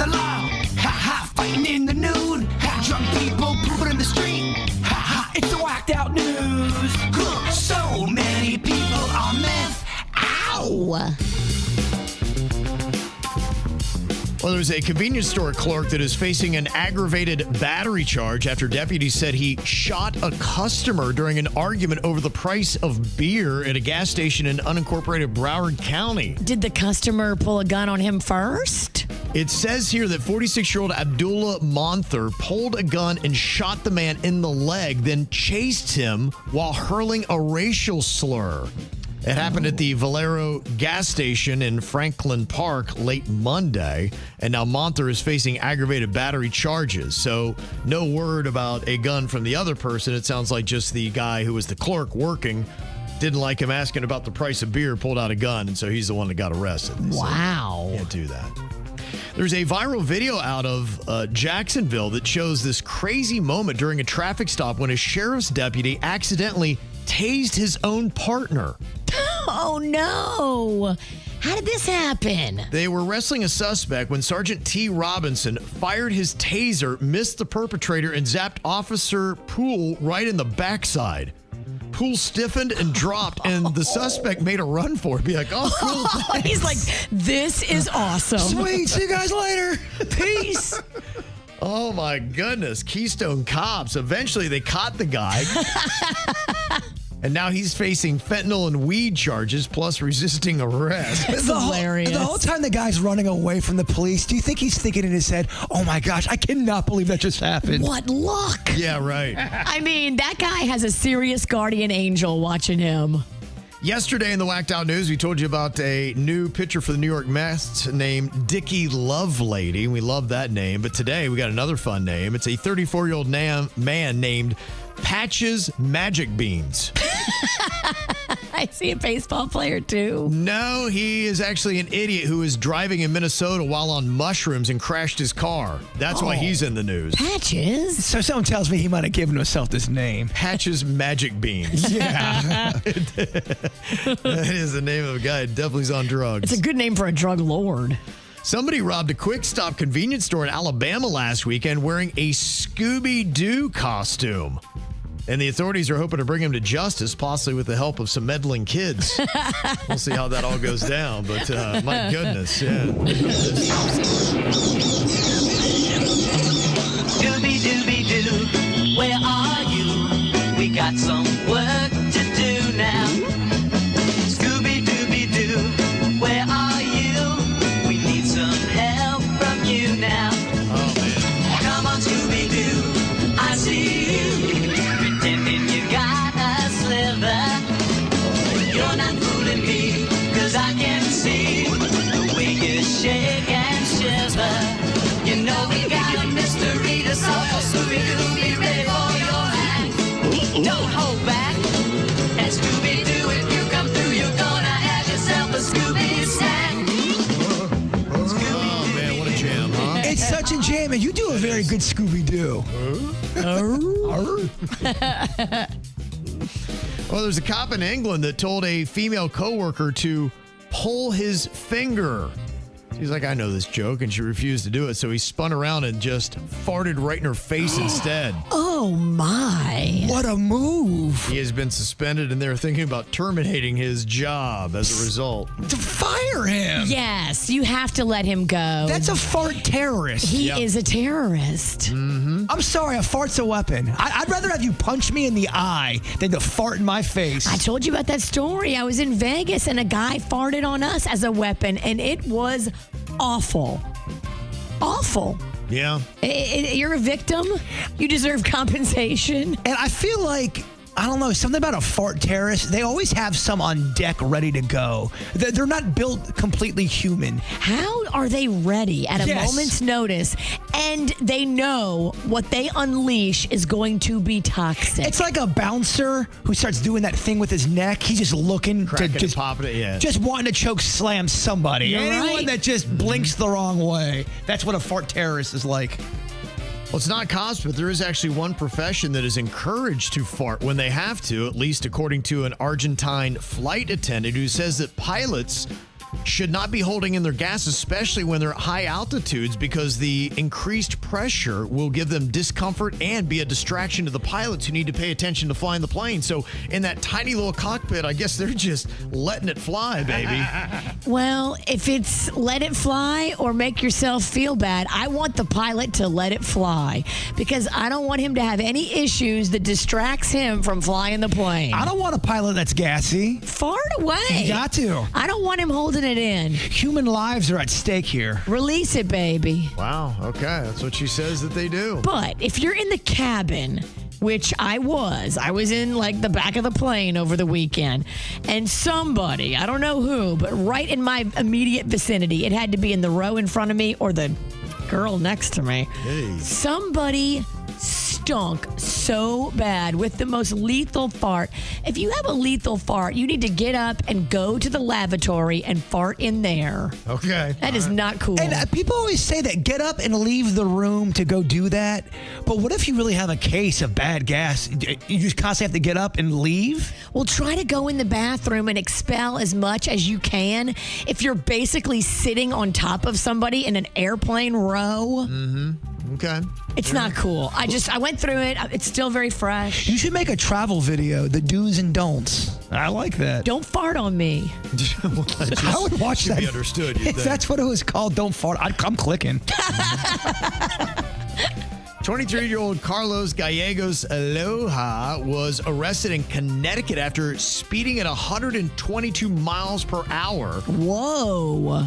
the law. Ha ha, fighting in the nude. Ha, drunk people pooping in the street. Ha ha, it's the whacked out news. So many people on meth. Ow! Well, there's a convenience store clerk that is facing an aggravated battery charge after deputies said he shot a customer during an argument over the price of beer at a gas station in unincorporated Broward County. Did the customer pull a gun on him first? It says here that 46-year-old Abdullah Monther pulled a gun and shot the man in the leg, then chased him while hurling a racial slur. It happened at the Valero gas station in Franklin Park late Monday, and now Monther is facing aggravated battery charges. So no word about a gun from the other person. It sounds like just the guy who was the clerk working didn't like him asking about the price of beer, pulled out a gun, and so he's the one that got arrested. Wow. Can't do that. There's a viral video out of Jacksonville that shows this crazy moment during a traffic stop when a sheriff's deputy accidentally tased his own partner. Oh, no. How did this happen? They were wrestling a suspect when Sergeant T. Robinson fired his taser, missed the perpetrator, and zapped Officer Poole right in the backside. Poole stiffened and dropped, and the suspect made a run for it. Be like, oh, cool. He's like, this is awesome. Sweet. See you guys later. Peace. Oh, my goodness. Keystone Cops. Eventually, they caught the guy. And now he's facing fentanyl and weed charges, plus resisting arrest. It's hilarious. The whole time the guy's running away from the police, do you think he's thinking in his head, oh my gosh, I cannot believe that just happened? What luck. Yeah, right. I mean, that guy has a serious guardian angel watching him. Yesterday in the Whacked Out News, we told you about a new pitcher for the New York Mets named Dickie Lovelady. We love that name. But today we got another fun name. It's a 34-year-old man named Patches Magickbeans. I see a baseball player, too. No, he is actually an idiot who was driving in Minnesota while on mushrooms and crashed his car. That's why he's in the news. Patches? So someone tells me he might have given himself this name. Patches Magickbeans. Yeah. That is the name of a guy who definitely is on drugs. It's a good name for a drug lord. Somebody robbed a Quick Stop convenience store in Alabama last weekend wearing a Scooby-Doo costume. And the authorities are hoping to bring him to justice, possibly with the help of some meddling kids. We'll see how that all goes down. But my goodness, yeah. Scooby-Dooby-Doo, where are you? We got some work to do now. Scooby-Dooby-Doo, where are you? We need some help from you now. Oh, man. Come on, Scooby-Doo, I see you. Pretending you got a sliver. You're not fooling me, 'cause I can see the way you shake and shiver. You know we got a mystery to solve. Scooby-Doo, be ready for your act. Don't hold back. And Scooby-Doo, if you come through, you're gonna have yourself a Scooby snack. Oh, man, what a jam, huh? It's such a jam, and you do a very good Scooby-Doo. Well, there's a cop in England that told a female coworker to pull his finger. She's like, I know this joke, and she refused to do it, so he spun around and just farted right in her face instead. Oh, my. What a move. He has been suspended, and they're thinking about terminating his job as a result. To fire him. Yes, you have to let him go. That's a fart terrorist. He is a terrorist. I'm sorry, a fart's a weapon. I'd rather have you punch me in the eye than to fart in my face. I told you about that story. I was in Vegas and a guy farted on us as a weapon, and it was awful. Awful. Yeah. You're a victim. You deserve compensation. And I feel like, I don't know, something about a fart terrorist, they always have some on deck ready to go. They're not built completely human. How are they ready at a moment's notice and they know what they unleash is going to be toxic? It's like a bouncer who starts doing that thing with his neck. He's just looking Cracking to just popping it, yeah. just wanting to choke slam somebody. You're Anyone right. that just blinks the wrong way. That's what a fart terrorist is like. Well, it's not cost, but there is actually one profession that is encouraged to fart when they have to, at least according to an Argentine flight attendant who says that pilots should not be holding in their gas, especially when they're at high altitudes, because the increased pressure will give them discomfort and be a distraction to the pilots who need to pay attention to flying the plane. So in that tiny little cockpit, I guess they're just letting it fly, baby. Well, if it's let it fly or make yourself feel bad, I want the pilot to let it fly because I don't want him to have any issues that distracts him from flying the plane. I don't want a pilot that's gassy. Fart away. You got to. I don't want him holding it in. Human lives are at stake here. Release it, baby. Wow. Okay. That's what she says that they do. But if you're in the cabin, which I was in like the back of the plane over the weekend, and somebody, I don't know who, but right in my immediate vicinity, it had to be in the row in front of me or the girl next to me. Hey. Somebody stunk so bad with the most lethal fart. If you have a lethal fart, you need to get up and go to the lavatory and fart in there. Okay. That is not cool. And people always say that get up and leave the room to go do that. But what if you really have a case of bad gas? You just constantly have to get up and leave? Well, try to go in the bathroom and expel as much as you can. If you're basically sitting on top of somebody in an airplane row, Okay. it's not cool. I went through it. It's still very fresh. You should make a travel video, the do's and don'ts. I like that. Don't fart on me. I would watch Should that. be understood, you'd If think. that's what it was called, don't fart. I'm clicking. 23-year-old Carlos Gallegos Aloha was arrested in Connecticut after speeding at 122 miles per hour. Whoa.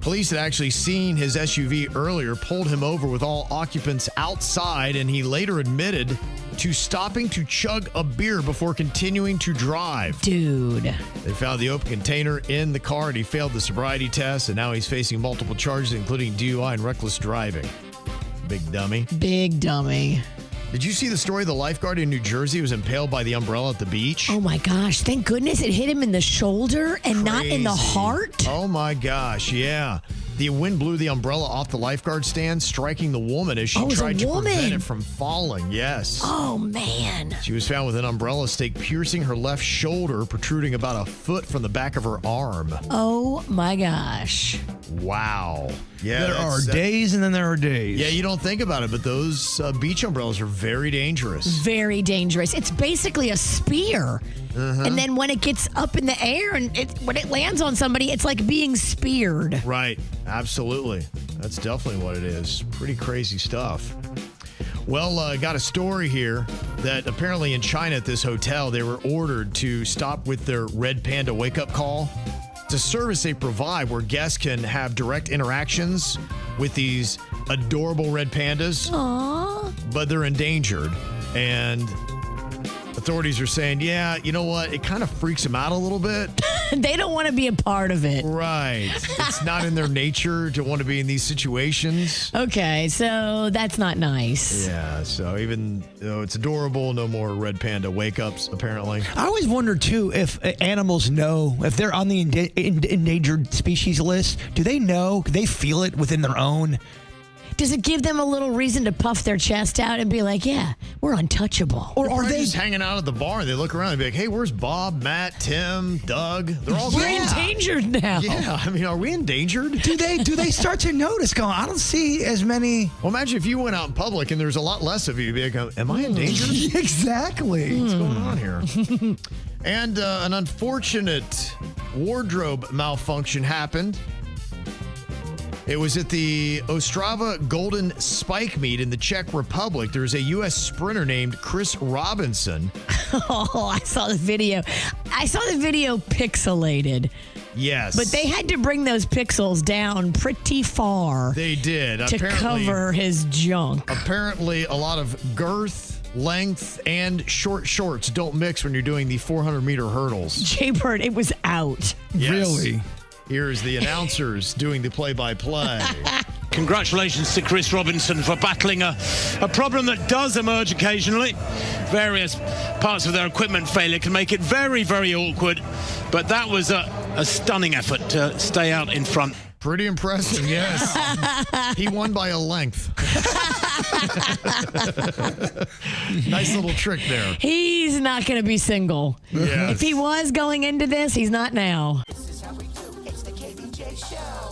Police had actually seen his SUV earlier, pulled him over with all occupants outside, and he later admitted to stopping to chug a beer before continuing to drive. Dude. They found the open container in the car, and he failed the sobriety test, and now he's facing multiple charges, including DUI and reckless driving. Big dummy. Big dummy. Did you see the story? The lifeguard in New Jersey was impaled by the umbrella at the beach. Oh my gosh. Thank goodness it hit him in the shoulder and not in the Crazy. heart. Oh my gosh, yeah. The wind blew the umbrella off the lifeguard stand, striking the woman as she Oh, it was a tried to prevent woman. it from falling. Yes. Oh man. She was found with an umbrella stake piercing her left shoulder, protruding about a foot from the back of her arm. Oh my gosh. Wow. Yeah. There are that- days and then there are days. Yeah, you don't think about it, but those beach umbrellas are very dangerous. Very dangerous. It's basically a spear. And then when it gets up in the air and when it lands on somebody, it's like being speared. Right. Absolutely. That's definitely what it is. Pretty crazy stuff. Well, got a story here that apparently in China at this hotel, they were ordered to stop with their Red Panda wake-up call. It's a service they provide where guests can have direct interactions with these adorable red pandas, Aww. but they're endangered. And authorities are saying, yeah, you know what? It kind of freaks them out a little bit. They don't want to be a part of it. Right. It's not in their nature to want to be in these situations. Okay, so that's not nice. Yeah, so even though it's adorable, no more red panda wake-ups, apparently. I always wonder, too, if animals know, if they're on the endangered species list, do they know? Do they feel it within their own? Does it give them a little reason to puff their chest out and be like, yeah, we're untouchable? Or Are are they they just hanging out at the bar and they look around and be like, hey, where's Bob, Matt, Tim, Doug? They're all We're gone. endangered now. Yeah, I mean, are we endangered? do they start to notice going, I don't see as many. Well, imagine if you went out in public and there's a lot less of you. You'd be like, am I endangered? Exactly. What's going on here? And an unfortunate wardrobe malfunction happened. It was at the Ostrava Golden Spike meet in the Czech Republic. There's a U.S. sprinter named Chris Robinson. Oh, I saw the video. I saw the video pixelated, Yes. but they had to bring those pixels down pretty far They did. to cover his junk. Apparently, a lot of girth, length, and short shorts don't mix when you're doing the 400-meter hurdles. Jay-Bird, it was out. Yes. Really? Here's the announcers doing the play-by-play. Congratulations to Chris Robinson for battling a problem that does emerge occasionally. Various parts of their equipment failure can make it very, very awkward. But that was a stunning effort to stay out in front. Pretty impressive, yes. He won by a length. Nice little trick there. He's not going to be single. Yes. If he was going into this, he's not now. This is how we do. It's the DJ Show.